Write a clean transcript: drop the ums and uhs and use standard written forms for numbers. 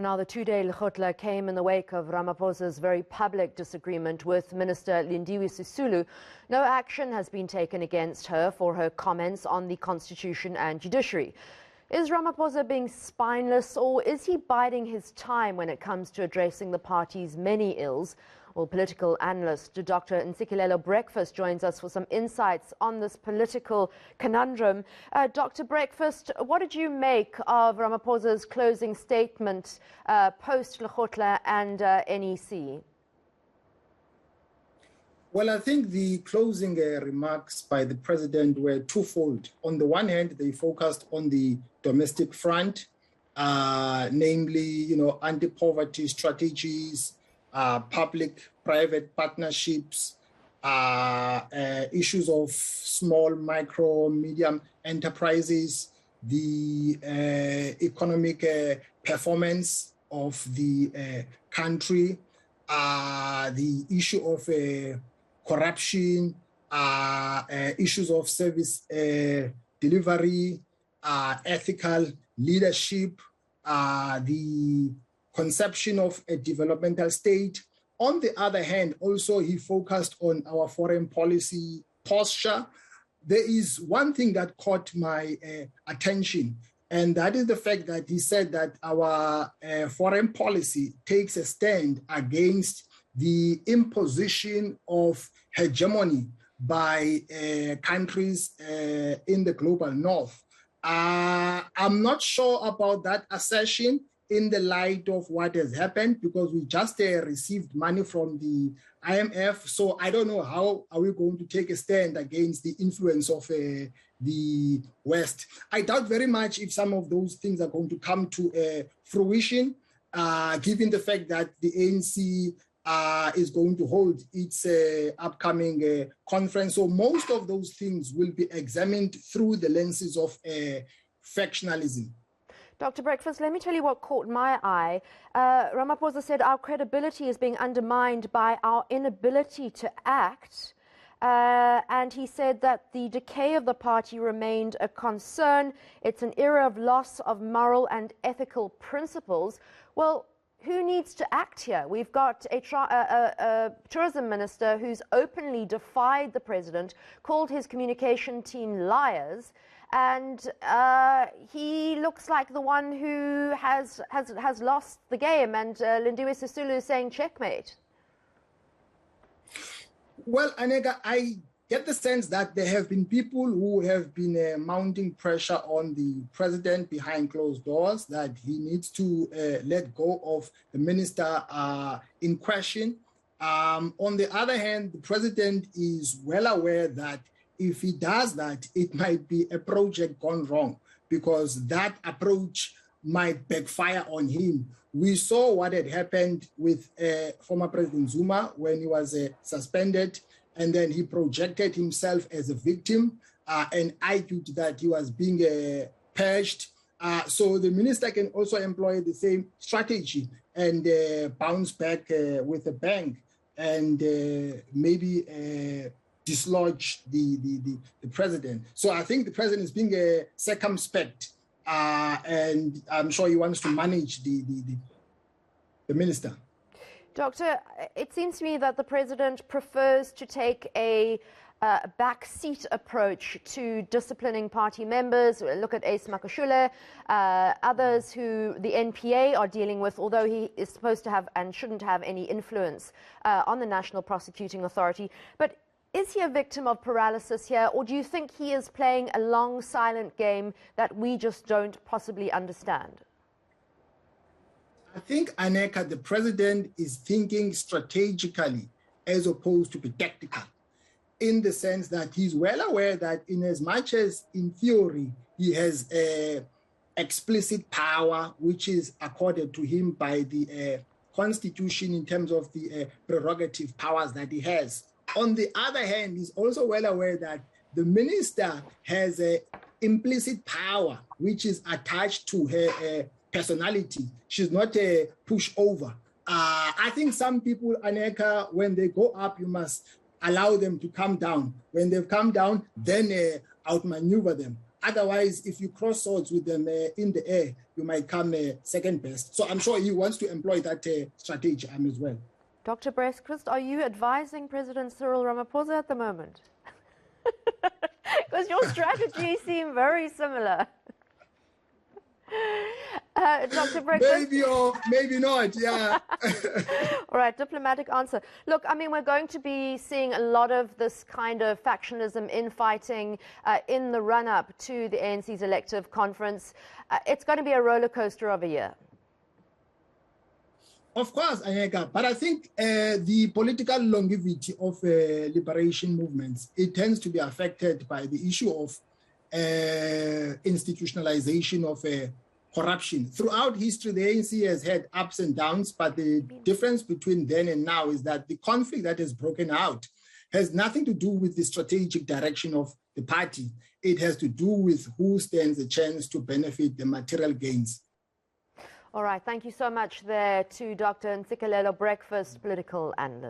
Now, the two-day lekgotla came in the wake of Ramaphosa's very public disagreement with Minister Lindiwe Sisulu. No action has been taken against her for her comments on the constitution and judiciary. Is Ramaphosa being spineless, or is he biding his time when it comes to addressing the party's many ills? Well, political analyst Dr Ntsikelelo Breakfast joins us for some insights on this political conundrum. Dr. Breakfast, what did you make of Ramaphosa's closing statement post-lekgotla and NEC? Well, I think the closing remarks by the president were twofold. On the one hand, they focused on the domestic front, namely, anti-poverty strategies, public-private partnerships, issues of small, micro, medium enterprises, the economic performance of the country, the issue of corruption, issues of service delivery, ethical leadership, the conception of a developmental state. On the other hand, also he focused on our foreign policy posture. There is one thing that caught my attention, and that is the fact that he said that our foreign policy takes a stand against the imposition of hegemony by countries in the global north. I'm not sure about that assertion in the light of what has happened, because we just received money from the IMF. So I don't know how are we going to take a stand against the influence of the West. I doubt very much if some of those things are going to come to fruition, given the fact that the ANC is going to hold its upcoming conference. So most of those things will be examined through the lenses of factionalism. Dr. Breakfast, let me tell you what caught my eye. Ramaphosa said our credibility is being undermined by our inability to act. And he said that the decay of the party remained a concern. It's an era of loss of moral and ethical principles. Well, who needs to act here? We've got a tourism minister who's openly defied the president, called his communication team liars, and he looks like the one who has lost the game, and Lindiwe Sisulu is saying checkmate. Well, Anega, I get the sense that there have been people who have been mounting pressure on the president behind closed doors, that he needs to let go of the minister in question. On the other hand, the president is well aware that if he does that, it might be a project gone wrong, because that approach might backfire on him. We saw what had happened with former President Zuma when he was suspended, and then he projected himself as a victim and argued that he was being purged. So the minister can also employ the same strategy and bounce back with a bang, and maybe dislodge the president. So I think the president is being circumspect, and I'm sure he wants to manage the minister. Doctor, it seems to me that the president prefers to take a backseat approach to disciplining party members. Look at Ace Makashule, others who the NPA are dealing with, although he is supposed to have and shouldn't have any influence on the National Prosecuting Authority. But is he a victim of paralysis here, or do you think he is playing a long, silent game that we just don't possibly understand? I think, Aneka, the president is thinking strategically as opposed to be tactical, in the sense that he's well aware that in as much as, in theory, he has explicit power, which is accorded to him by the Constitution in terms of the prerogative powers that he has. On the other hand, he's also well aware that the minister has an implicit power which is attached to her personality. She's not a pushover. I think some people, Aneka, when they go up, you must allow them to come down. When they've come down, then outmaneuver them. Otherwise, if you cross swords with them in the air, you might come second best. So I'm sure he wants to employ that strategy as well. Dr. Breakfast, are you advising President Cyril Ramaphosa at the moment? Because your strategies seem very similar. Dr. Breakfast? Maybe or maybe not, yeah. All right, diplomatic answer. Look, I mean, we're going to be seeing a lot of this kind of factionalism, infighting in the run-up to the ANC's elective conference. It's going to be a roller coaster of a year. Of course, Anyeka, but I think the political longevity of liberation movements, it tends to be affected by the issue of institutionalization of corruption. Throughout history, the ANC has had ups and downs, but the difference between then and now is that the conflict that has broken out has nothing to do with the strategic direction of the party. It has to do with who stands a chance to benefit the material gains. All right, thank you so much there to Dr. Ntsikelelo Breakfast, political analyst.